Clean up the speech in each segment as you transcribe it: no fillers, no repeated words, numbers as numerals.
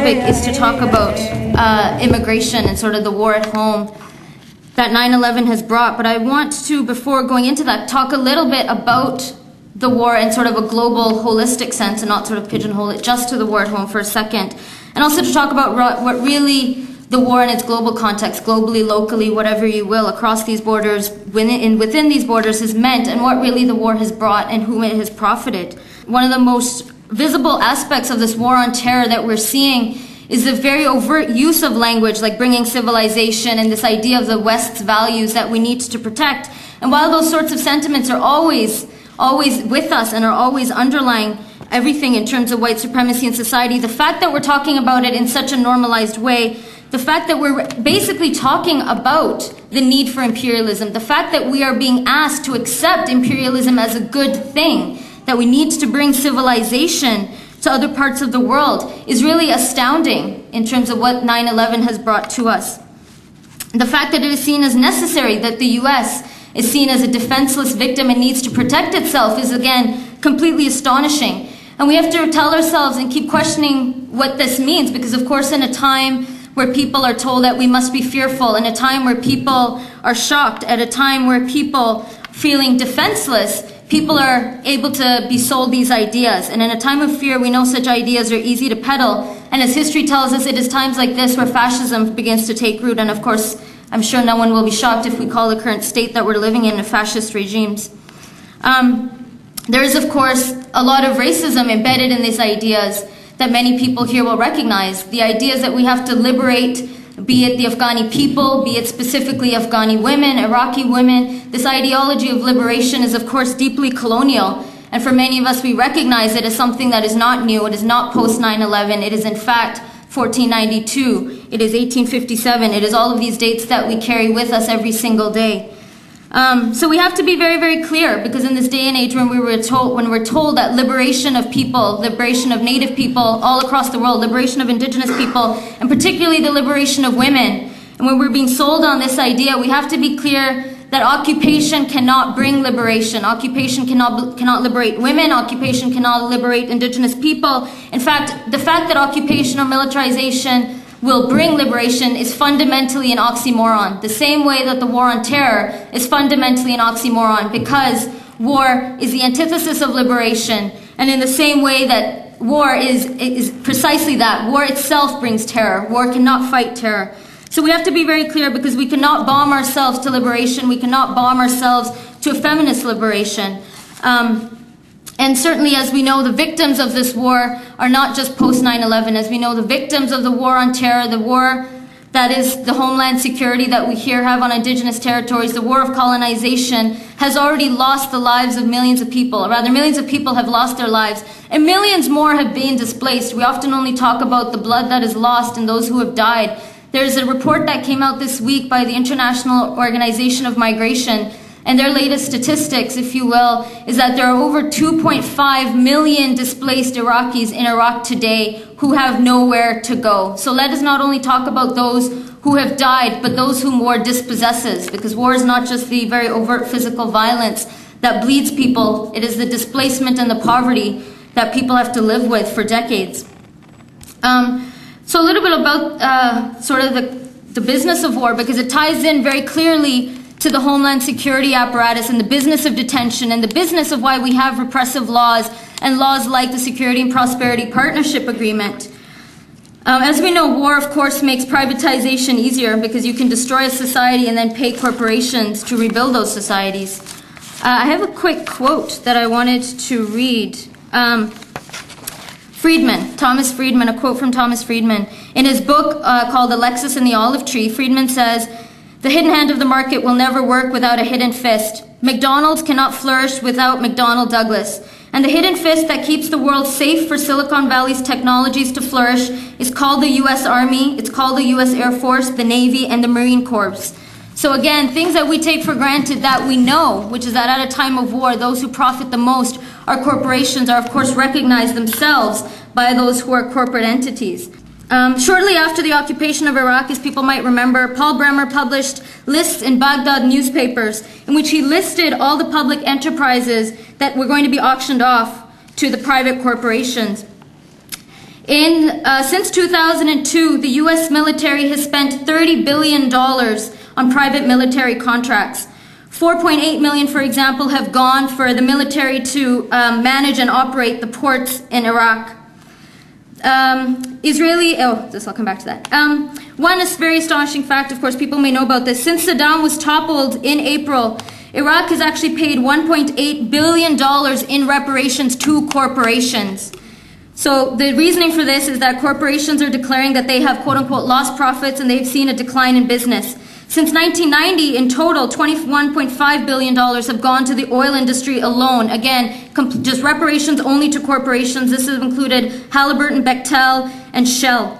topic is to talk about immigration and sort of the war at home that 9/11 has brought. But I want to, before going into that, talk a little bit about the war in sort of a global, holistic sense, and not sort of pigeonhole it just to the war at home for a second. And also to talk about what really the war in its global context, globally, locally, whatever you will, across these borders, within these borders has meant, and what really the war has brought and whom it has profited. One of the most visible aspects of this war on terror that we're seeing is the very overt use of language, like bringing civilization and this idea of the West's values that we need to protect. And while those sorts of sentiments are always with us and are always underlying everything in terms of white supremacy in society, the fact that we're talking about it in such a normalized way, the fact that we're basically talking about the need for imperialism, the fact that we are being asked to accept imperialism as a good thing, that we need to bring civilization to other parts of the world, is really astounding in terms of what 9/11 has brought to us. The fact that it is seen as necessary, that the US is seen as a defenseless victim and needs to protect itself, is again completely astonishing. And we have to tell ourselves and keep questioning what this means, because of course in a time where people are told that we must be fearful, in a time where people are shocked, at a time where people feeling defenseless, people are able to be sold these ideas. And in a time of fear, we know such ideas are easy to peddle. And as history tells us, it is times like this where fascism begins to take root. And of course, I'm sure no one will be shocked if we call the current state that we're living in a fascist regimes. There is, of course, a lot of racism embedded in these ideas that many people here will recognize. The ideas that we have to liberate, be it the Afghani people, be it specifically Afghani women, Iraqi women. This ideology of liberation is, of course, deeply colonial. And for many of us, we recognize it as something that is not new. It is not post 9/11. It is, in fact, 1492. It is 1857. It is all of these dates that we carry with us every single day. So we have to be very, very clear, because in this day and age when we're told that liberation of people, liberation of Native people all across the world, liberation of Indigenous people, and particularly the liberation of women, and when we're being sold on this idea, we have to be clear that occupation cannot bring liberation. Occupation cannot liberate women. Occupation cannot liberate Indigenous people. In fact, the fact that occupation or militarization will bring liberation is fundamentally an oxymoron. The same way that the war on terror is fundamentally an oxymoron, because war is the antithesis of liberation, and in the same way that war is precisely that. War itself brings terror. War cannot fight terror. So we have to be very clear, because we cannot bomb ourselves to liberation. We cannot bomb ourselves to a feminist liberation. And certainly, as we know, the victims of this war are not just post 9/11. As we know, the victims of the war on terror, the war that is the homeland security that we here have on Indigenous territories, the war of colonization, has already lost the lives of millions of people. Or rather, millions of people have lost their lives, and millions more have been displaced. We often only talk about the blood that is lost and those who have died. There's a report that came out this week by the International Organization of Migration, and their latest statistics, if you will, is that there are over 2.5 million displaced Iraqis in Iraq today who have nowhere to go. So let us not only talk about those who have died, but those whom war dispossesses, because war is not just the very overt physical violence that bleeds people, it is the displacement and the poverty that people have to live with for decades. So a little bit about sort of the business of war, because it ties in very clearly to the homeland security apparatus and the business of detention and the business of why we have repressive laws and laws like the Security and Prosperity Partnership Agreement. As we know, war, of course, makes privatization easier, because you can destroy a society and then pay corporations to rebuild those societies. I have a quick quote that I wanted to read. Thomas Friedman, a quote from Thomas Friedman. In his book called Alexis and the Olive Tree, Friedman says, "The hidden hand of the market will never work without a hidden fist. McDonald's cannot flourish without McDonnell Douglas. And the hidden fist that keeps the world safe for Silicon Valley's technologies to flourish is called the U.S. Army, it's called the U.S. Air Force, the Navy, and the Marine Corps." So again, things that we take for granted that we know, which is that at a time of war, those who profit the most are corporations, are of course recognized themselves by those who are corporate entities. Shortly after the occupation of Iraq, as people might remember, Paul Bremer published lists in Baghdad newspapers in which he listed all the public enterprises that were going to be auctioned off to the private corporations. Since 2002, the U.S. military has spent $30 billion on private military contracts. 4.8 million, for example, have gone for the military to manage and operate the ports in Iraq. I'll come back to that. One is very astonishing fact, of course, people may know about this. Since Saddam was toppled in April, Iraq has actually paid $1.8 billion in reparations to corporations. So the reasoning for this is that corporations are declaring that they have quote-unquote lost profits and they've seen a decline in business. Since 1990, in total, $21.5 billion have gone to the oil industry alone. Again, just reparations only to corporations. This has included Halliburton, Bechtel, and Shell.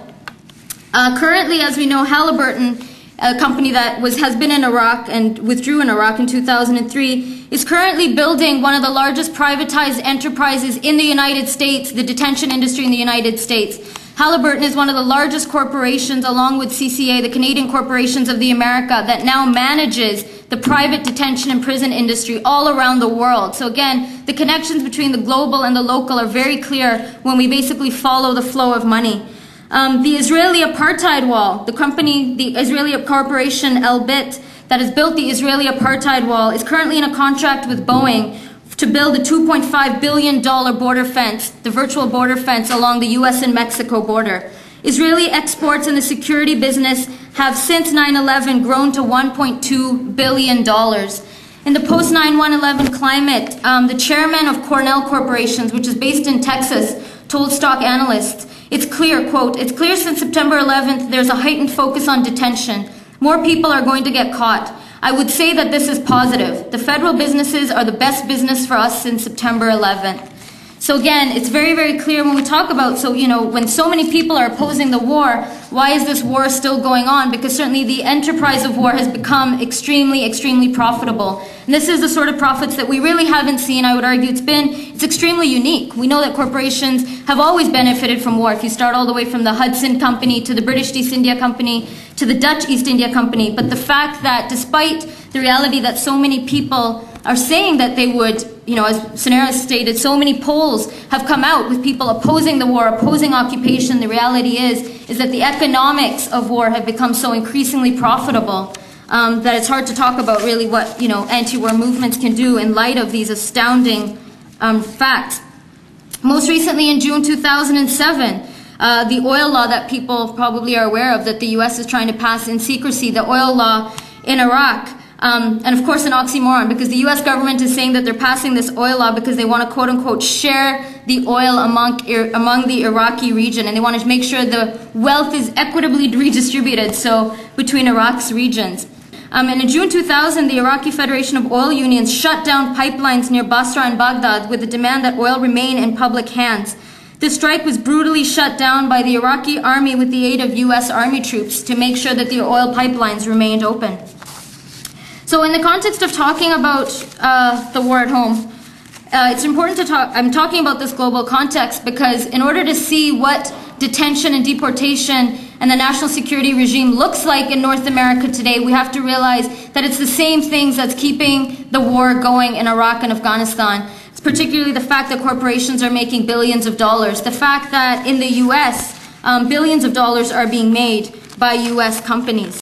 Currently, as we know, Halliburton, a company that has been in Iraq and withdrew in Iraq in 2003, is currently building one of the largest privatized enterprises in the United States, the detention industry in the United States. Halliburton is one of the largest corporations, along with CCA, the Canadian Corporations of the America, that now manages the private detention and prison industry all around the world. So again, the connections between the global and the local are very clear when we basically follow the flow of money. The Israeli apartheid wall, the Israeli corporation Elbit that has built the Israeli apartheid wall, is currently in a contract with Boeing to build a $2.5 billion border fence, the virtual border fence along the US and Mexico border. Israeli exports in the security business have since 9/11 grown to $1.2 billion. In the post-9/11 climate, the chairman of Cornell Corporations, which is based in Texas, told stock analysts, it's clear, quote, it's clear since September 11th there's a heightened focus on detention. More people are going to get caught. I would say that this is positive. The federal businesses are the best business for us since September 11th. So again, it's very, very clear when we talk about, when so many people are opposing the war, why is this war still going on? Because certainly the enterprise of war has become extremely, extremely profitable. And this is the sort of profits that we really haven't seen. I would argue it's extremely unique. We know that corporations have always benefited from war. If you start all the way from the Hudson Company to the British East India Company to the Dutch East India Company. But the fact that despite the reality that so many people are saying that they would, as Sunera stated, so many polls have come out with people opposing the war, opposing occupation. The reality is that the economics of war have become so increasingly profitable that it's hard to talk about really what, anti-war movements can do in light of these astounding facts. Most recently in June 2007, the oil law that people probably are aware of that the US is trying to pass in secrecy, the oil law in Iraq, and of course an oxymoron because the US government is saying that they're passing this oil law because they want to quote unquote share the oil among the Iraqi region, and they want to make sure the wealth is equitably redistributed between Iraq's regions. And in June 2000, the Iraqi Federation of Oil Unions shut down pipelines near Basra and Baghdad with the demand that oil remain in public hands. This strike was brutally shut down by the Iraqi army with the aid of US Army troops to make sure that the oil pipelines remained open. So in the context of talking about the war at home, it's important to talk, I'm talking about this global context because in order to see what detention and deportation and the national security regime looks like in North America today, we have to realize that it's the same things that's keeping the war going in Iraq and Afghanistan. It's particularly the fact that corporations are making billions of dollars, the fact that in the US, billions of dollars are being made by US companies.